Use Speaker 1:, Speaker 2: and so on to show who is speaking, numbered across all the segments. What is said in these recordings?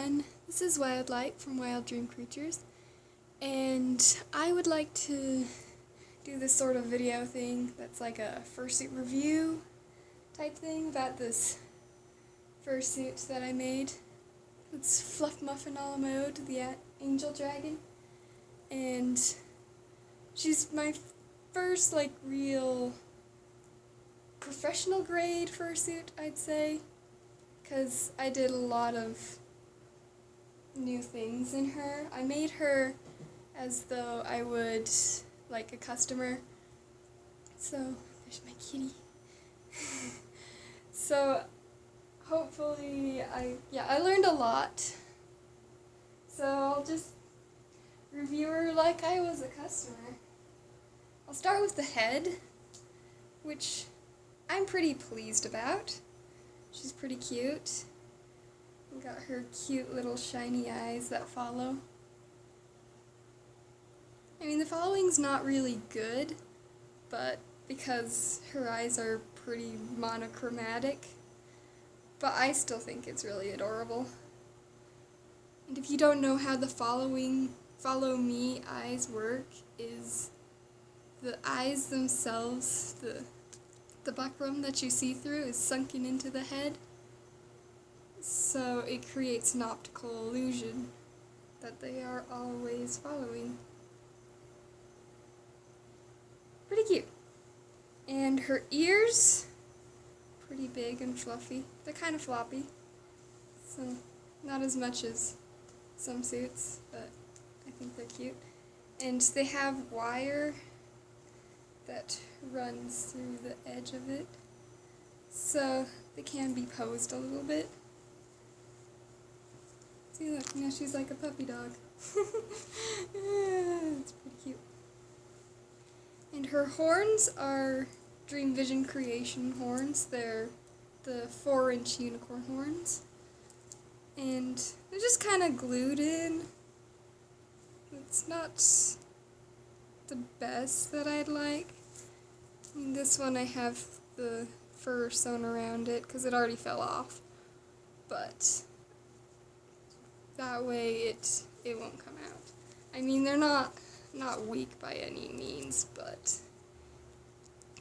Speaker 1: everyone, this is Wildlight from Wild Dream Creatures, and I would like to do this sort of video thing that's like a fursuit review type thing about this fursuit that I made. It's Fluff, Muffin, Alamode, the angel dragon, and she's my first like real professional grade fursuit, I'd say, because I did a lot of new things in her. I made her as though I would like a customer. So, there's my kitty. So, hopefully, I learned a lot. So, I'll just review her like I was a customer. I'll start with the head, which I'm pretty pleased about. She's pretty cute. Got her cute little shiny eyes that follow. I mean, the following's not really good, but because her eyes are pretty monochromatic, but I still think it's really adorable. And if you don't know how the follow me eyes work, is the eyes themselves, the buckram that you see through is sunken into the head, so it creates an optical illusion that they are always following. Pretty cute. And her ears, pretty big and fluffy. They're kind of floppy, so not as much as some suits, but I think they're cute. And they have wire that runs through the edge of it, so they can be posed a little bit. See, look, now she's like a puppy dog. It's pretty cute. And her horns are Dream Vision Creation horns. They're the 4-inch unicorn horns. And they're just kind of glued in. It's not the best that I'd like. In this one I have the fur sewn around it because it already fell off. But that way it won't come out. I mean, they're not weak by any means, but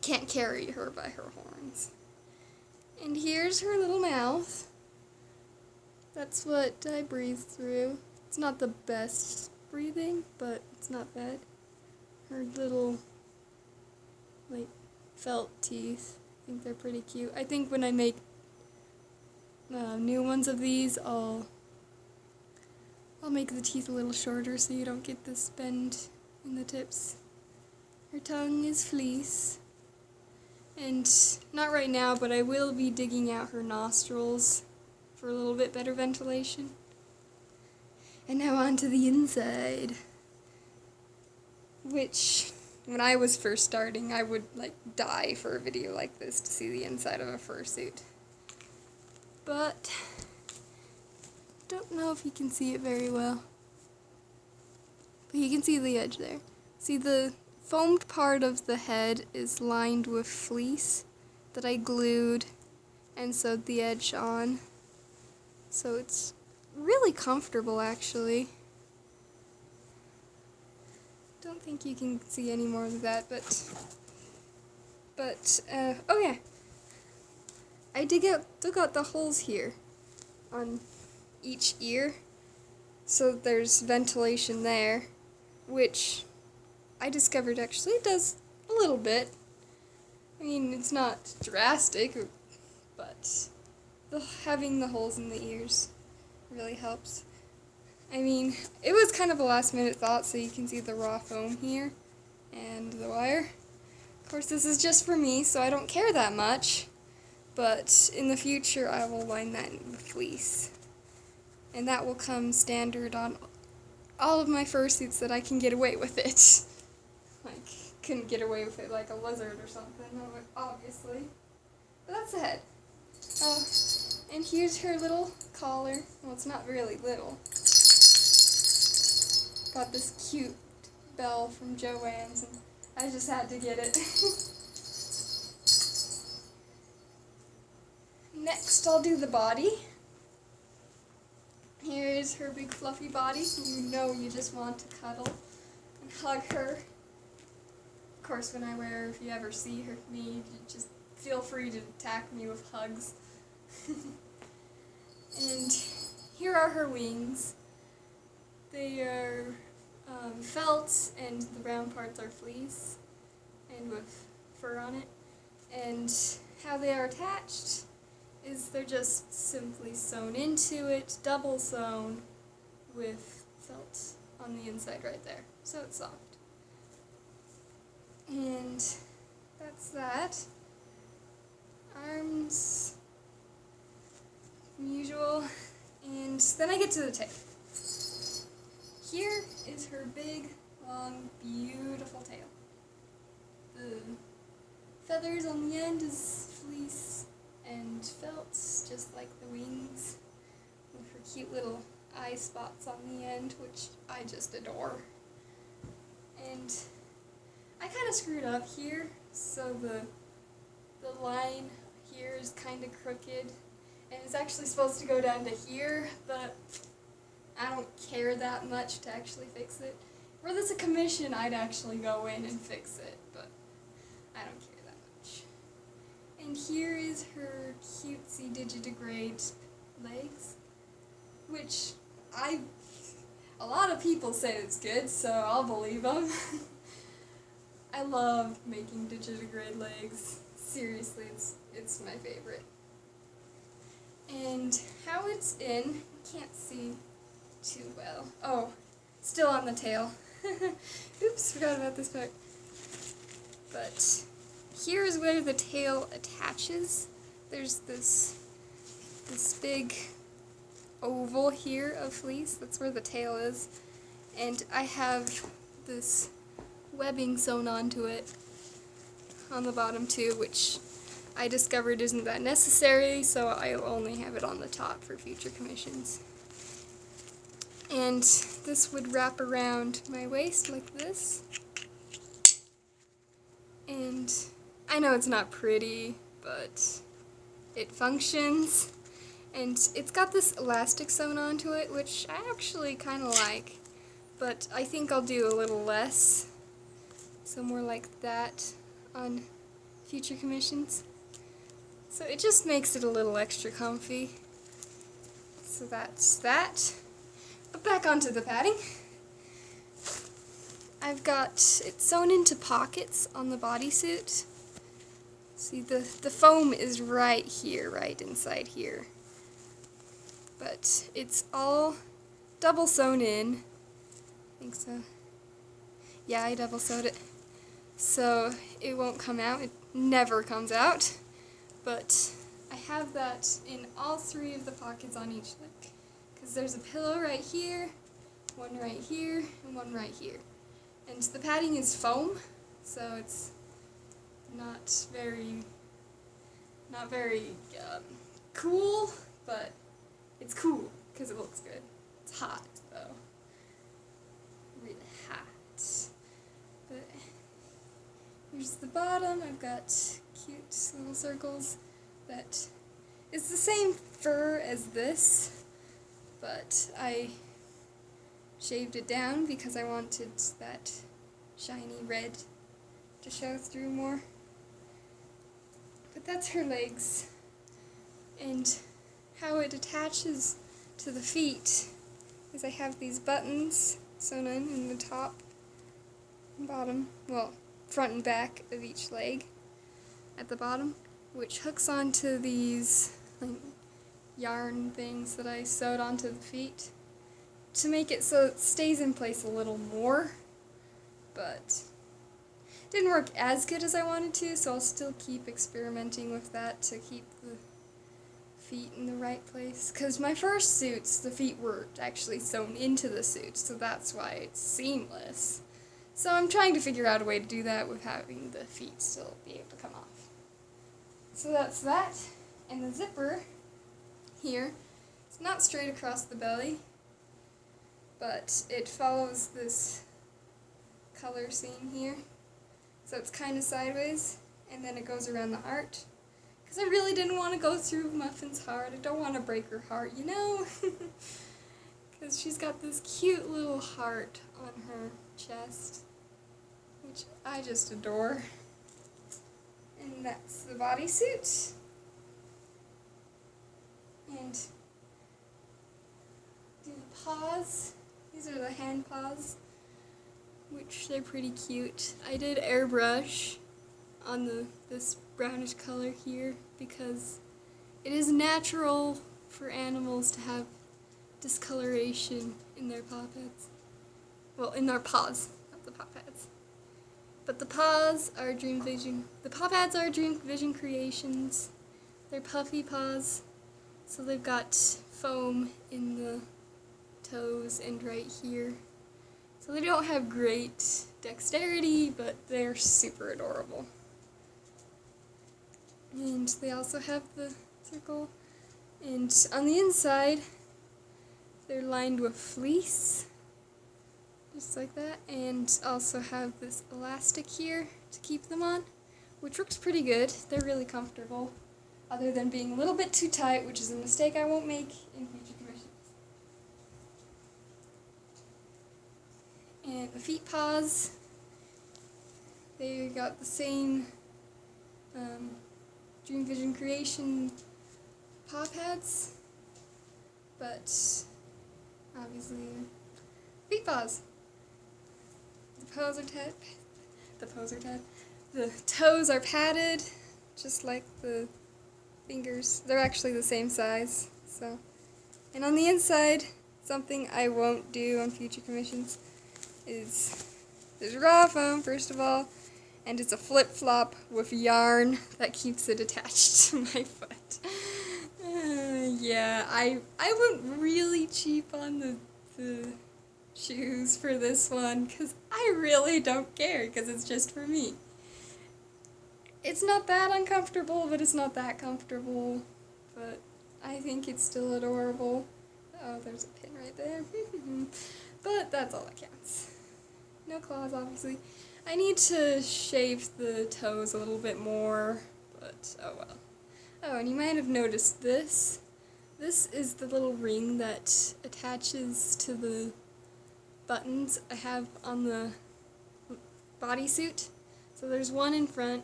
Speaker 1: can't carry her by her horns. And here's her little mouth. That's what I breathe through. It's not the best breathing, but it's not bad. Her little, like, felt teeth, I think they're pretty cute. I think when I make new ones of these, I'll make the teeth a little shorter so you don't get this bend in the tips. Her tongue is fleece. And not right now, but I will be digging out her nostrils for a little bit better ventilation. And now on to the inside, which when I was first starting, I would like die for a video like this to see the inside of a fursuit. But don't know if you can see it very well. But you can see the edge there. See, the foamed part of the head is lined with fleece that I glued and sewed the edge on. So it's really comfortable, actually. Don't think you can see any more of that, but oh yeah. I took out the holes here on each ear, so there's ventilation there, which I discovered actually does a little bit. I mean, it's not drastic, but having the holes in the ears really helps. I mean, it was kind of a last-minute thought, so you can see the raw foam here and the wire. Of course, this is just for me, so I don't care that much, but in the future I will line that in with fleece. And that will come standard on all of my fursuits that I can get away with it. Like, couldn't get away with it like a lizard or something, obviously. But that's the head. Oh, and here's her little collar. Well, it's not really little. Got this cute bell from Joann's, and I just had to get it. Next, I'll do the body. Here's is her big fluffy body. You know you just want to cuddle and hug her. Of course, when I wear her, if you ever see me, you just feel free to attack me with hugs. And here are her wings. They are felt, and the brown parts are fleece, and with fur on it. And how they are attached is they're just simply sewn into it, double sewn, with felt on the inside right there, so it's soft. And that's that. Arms, usual, and then I get to the tail. Here is her big, long, beautiful tail. The feathers on the end is fleece and felt, just like the wings, with her cute little eye spots on the end, which I just adore. And I kind of screwed up here, so the line here is kind of crooked, and it's actually supposed to go down to here, but I don't care that much to actually fix it. Were this a commission, I'd actually go in and fix it, but I don't care that much. And here is her cutesy digitigrade legs, which a lot of people say it's good, so I'll believe them. I love making digitigrade legs. Seriously, it's my favorite. And how it's in, you can't see too well. Oh, still on the tail. Oops, forgot about this part. But here is where the tail attaches. There's this big oval here of fleece. That's where the tail is. And I have this webbing sewn onto it on the bottom too, which I discovered isn't that necessary, so I'll only have it on the top for future commissions. And this would wrap around my waist like this. And I know it's not pretty, but it functions. And it's got this elastic sewn onto it, which I actually kind of like, but I think I'll do a little less, so more like that on future commissions. So it just makes it a little extra comfy. So that's that. But back onto the padding. I've got it sewn into pockets on the bodysuit. See, the foam is right here, right inside here. But it's all double sewn in. I think so. Yeah, I double sewed it. So it won't come out. It never comes out. But I have that in all three of the pockets on each leg. Because there's a pillow right here, one right here, and one right here. And the padding is foam, so it's not very cool, but it's cool because it looks good. It's hot though, really hot. But here's the bottom. I've got cute little circles that is the same fur as this, but I shaved it down because I wanted that shiny red to show through more. But that's her legs. And how it attaches to the feet is I have these buttons sewn in the top and bottom, well, front and back of each leg at the bottom, which hooks onto these yarn things that I sewed onto the feet to make it so it stays in place a little more, but it didn't work as good as I wanted to, so I'll still keep experimenting with that to keep the feet in the right place. Because my first suits, the feet were actually sewn into the suit, so that's why it's seamless. So I'm trying to figure out a way to do that with having the feet still be able to come off. So that's that, and the zipper here, it's not straight across the belly, but it follows this color seam here, so it's kind of sideways, and then it goes around the heart, because I really didn't want to go through Muffin's heart. I don't want to break her heart, you know, because she's got this cute little heart on her chest, which I just adore. And that's the bodysuit. And do the paws. These are the hand paws, which they're pretty cute. I did airbrush on this brownish color here because it is natural for animals to have discoloration in their paw pads. Well, in their paws, not the paw pads. But the paws are Dream Vision. The paw pads are Dream Vision creations. They're puffy paws, so they've got foam in the toes and right here. So they don't have great dexterity, but they're super adorable. And they also have the circle. And on the inside, they're lined with fleece, just like that, and also have this elastic here to keep them on, which works pretty good. They're really comfortable, other than being a little bit too tight, which is a mistake I won't make in future commissions. And the feet paws, they got the same Dream Vision creation paw pads, but obviously feet paws. The toes are padded, just like the fingers. They're actually the same size. So, and on the inside, something I won't do on future commissions is there's raw foam, first of all, and it's a flip-flop with yarn that keeps it attached to my foot. Yeah, I went really cheap on the shoes for this one because I really don't care because it's just for me. It's not that uncomfortable, but it's not that comfortable, but I think it's still adorable. Oh, there's a pin right there. But that's all that counts. No claws, obviously. I need to shave the toes a little bit more, but oh well. Oh, and you might have noticed this. This is the little ring that attaches to the buttons I have on the bodysuit. So there's one in front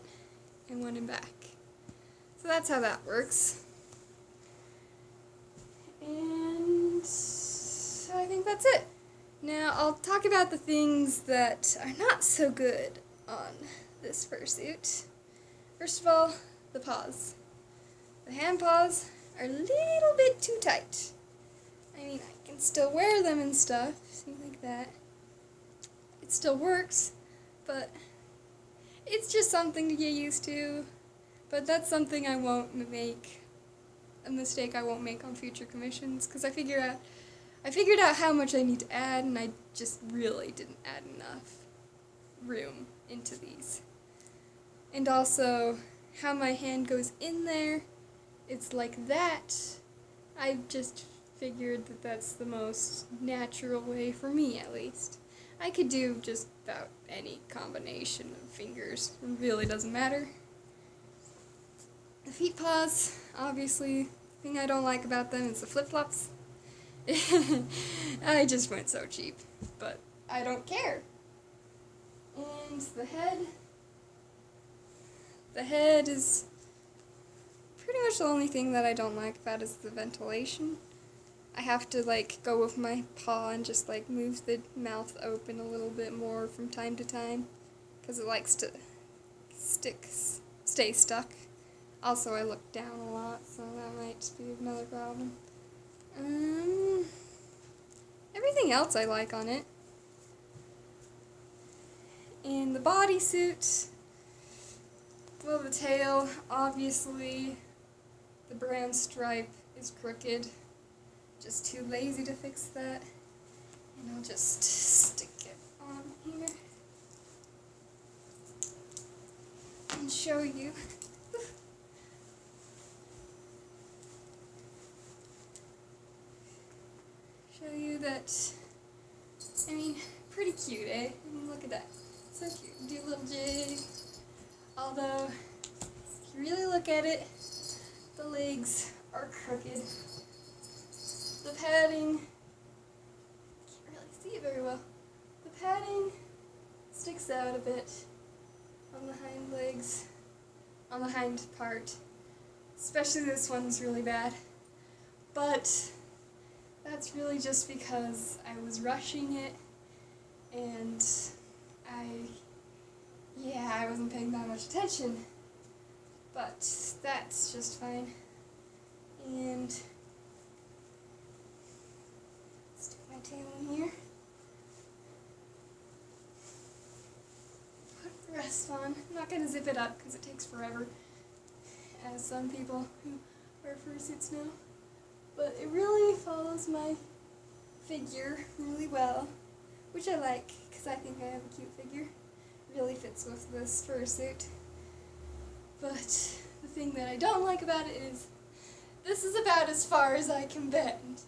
Speaker 1: and one in back. So that's how that works. And I think that's it. Now I'll talk about the things that are not so good on this fursuit. First of all, the paws. The hand paws are a little bit too tight. I mean, I can still wear them and stuff, see like that. It still works, but it's just something to get used to. But that's something I won't make, a mistake I won't make on future commissions, because I figured out how much I need to add, and I just really didn't add enough room into these. And also, how my hand goes in there, it's like that. I just figured that that's the most natural way for me, at least. I could do just about any combination of fingers. It really doesn't matter. The feet paws, obviously, the thing I don't like about them is the flip-flops. I just went so cheap, but I don't care. And the head is pretty much the only thing that I don't like about is the ventilation. I have to go with my paw and just move the mouth open a little bit more from time to time because it likes to stay stuck. Also, I look down a lot, so that might be another problem. Everything else I like on it. And the bodysuit, well, the tail, obviously, the brown stripe is crooked. Just too lazy to fix that. And I'll just stick it on here and show you. Show you that, I mean, pretty cute, eh? I mean, look at that. So cute. Do a little jig. Although, if you really look at it, the legs are crooked. The padding see it very well. The padding sticks out a bit on the hind legs, on the hind part. Especially this one's really bad. But that's really just because I was rushing it and I wasn't paying that much attention. But that's just fine. And stick my tail in here. Put the rest on. I'm not going to zip it up because it takes forever, as some people who wear fursuits know. But it really follows my figure really well, which I like because I think I have a cute figure. It really fits with this fursuit. But the thing that I don't like about it is this is about as far as I can bend.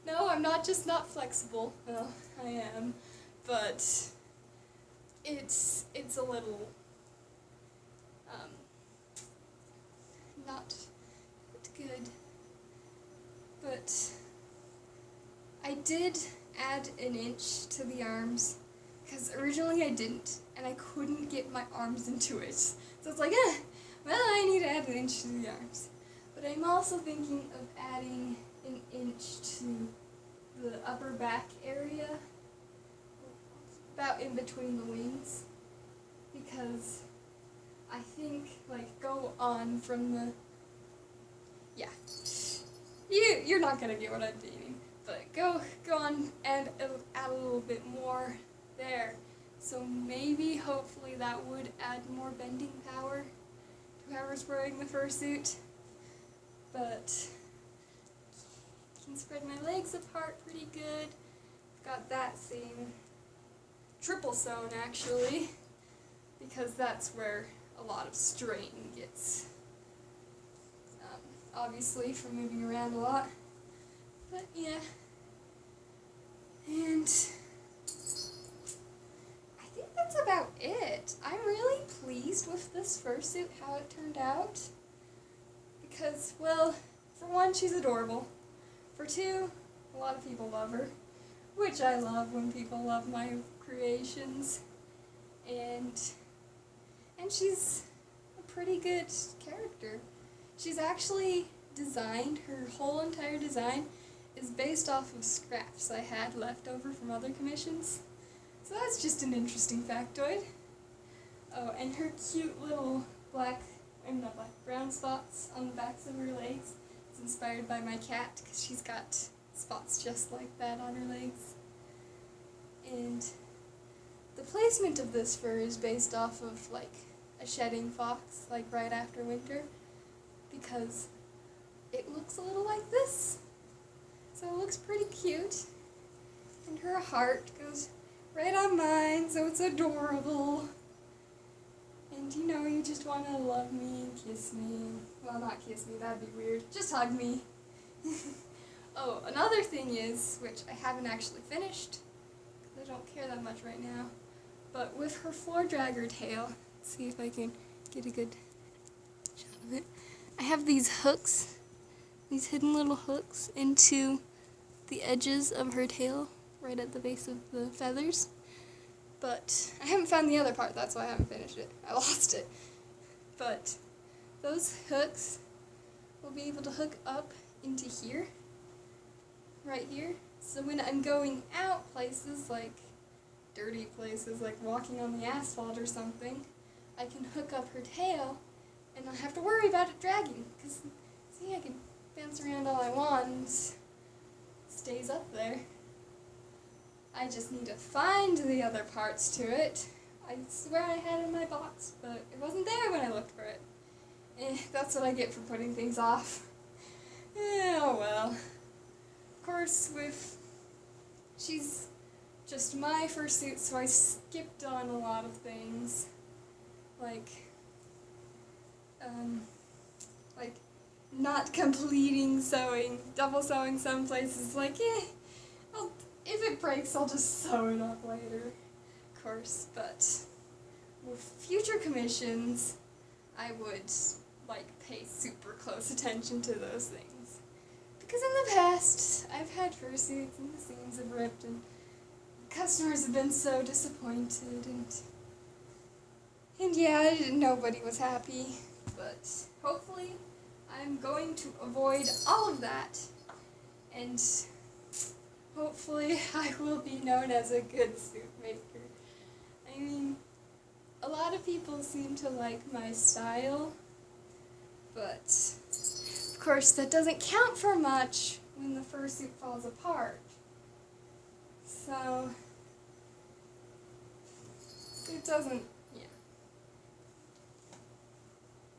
Speaker 1: No, I'm not just not flexible. Well, I am. But it's a little not good. But I did add an inch to the arms because originally I didn't, and I couldn't get my arms into it. So it's like, well, I need to add an inch to the arms. But I'm also thinking of adding an inch to the upper back area, about in between the wings, because I think, like, go on from the, you're not gonna get what I'm meaning, but go on and add a little bit more there. So maybe, hopefully, that would add more bending power to whoever's wearing the fursuit. But I can spread my legs apart pretty good. Got that seam triple sewn, actually, because that's where a lot of strain gets, obviously, from moving around a lot. But yeah, and I think that's about it. I'm really pleased with this fursuit, how it turned out. Because, well, for one, she's adorable. For two, a lot of people love her, which I love when people love my creations. And she's a pretty good character. She's actually designed, her whole entire design is based off of scraps I had left over from other commissions. So that's just an interesting factoid. Oh, and her cute little brown spots on the backs of her legs. It's inspired by my cat, because she's got spots just like that on her legs. And the placement of this fur is based off of, like, a shedding fox, like right after winter, because it looks a little like this. So it looks pretty cute. And her heart goes right on mine, so it's adorable. And you know, you just want to love me and kiss me. Well, not kiss me, that'd be weird. Just hug me. Oh, another thing is, which I haven't actually finished, because I don't care that much right now, but with her floor dragger tail, let's see if I can get a good shot of it. I have these hooks, these hidden little hooks into the edges of her tail, right at the base of the feathers. But I haven't found the other part, that's why I haven't finished it. I lost it. But those hooks will be able to hook up into here, right here. So when I'm going out places, like dirty places, like walking on the asphalt or something, I can hook up her tail and not have to worry about it dragging. Because, see, I can bounce around all I want and it stays up there. I just need to find the other parts to it. I swear I had it in my box, but it wasn't there when I looked for it. That's what I get for putting things off. Oh well. Of course, she's just my fursuit, so I skipped on a lot of things. Like not completing sewing, double sewing some places, like, if it breaks, I'll just sew it up later, of course, but with future commissions, I would, like, pay super close attention to those things. Because in the past, I've had fursuits and the seams have ripped and customers have been so disappointed, and yeah, nobody was happy, but hopefully I'm going to avoid all of that, and hopefully I will be known as a good suit maker. I mean, a lot of people seem to like my style, but of course that doesn't count for much when the fursuit falls apart. So, it doesn't, yeah.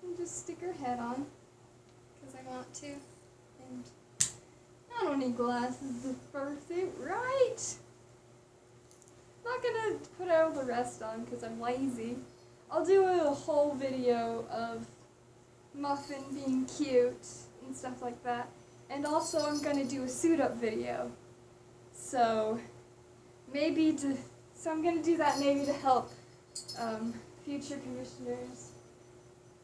Speaker 1: And just stick her head on, because I want to, and I don't need glasses to fursuit, right? I'm not gonna put all the rest on because I'm lazy. I'll do a whole video of Muffin being cute and stuff like that. And also I'm gonna do a suit up video. So I'm gonna do that maybe to help future commissioners,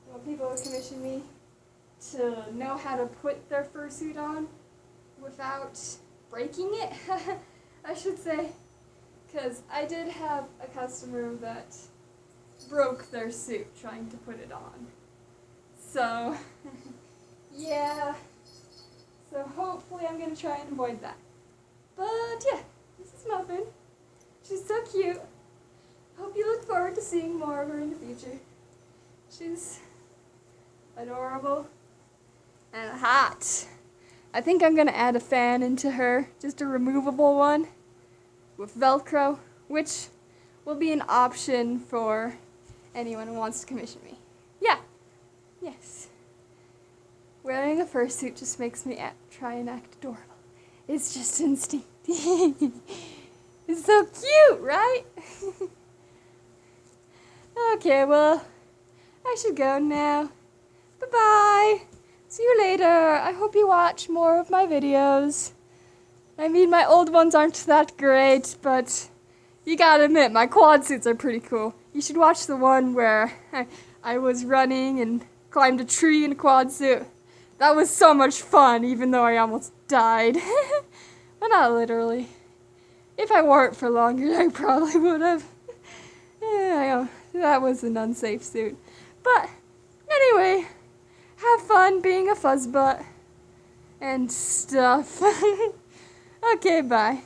Speaker 1: well, people who commission me, to know how to put their fursuit on without breaking it, I should say. Because I did have a customer that broke their suit trying to put it on. So, yeah. So hopefully I'm going to try and avoid that. But yeah, this is Muffin. She's so cute. Hope you look forward to seeing more of her in the future. She's adorable and hot. I think I'm going to add a fan into her, just a removable one with Velcro, which will be an option for anyone who wants to commission me. Yeah, yes. Wearing a fursuit just makes me try and act adorable. It's just instinct. It's so cute, right? Okay, well, I should go now. Bye-bye. See you later. I hope you watch more of my videos. I mean, my old ones aren't that great, but you gotta admit, my quad suits are pretty cool. You should watch the one where I was running and climbed a tree in a quad suit. That was so much fun, even though I almost died. But not literally. If I wore it for longer, I probably would have. Yeah, that was an unsafe suit. But anyway, have fun being a fuzzbutt and stuff. Okay, bye.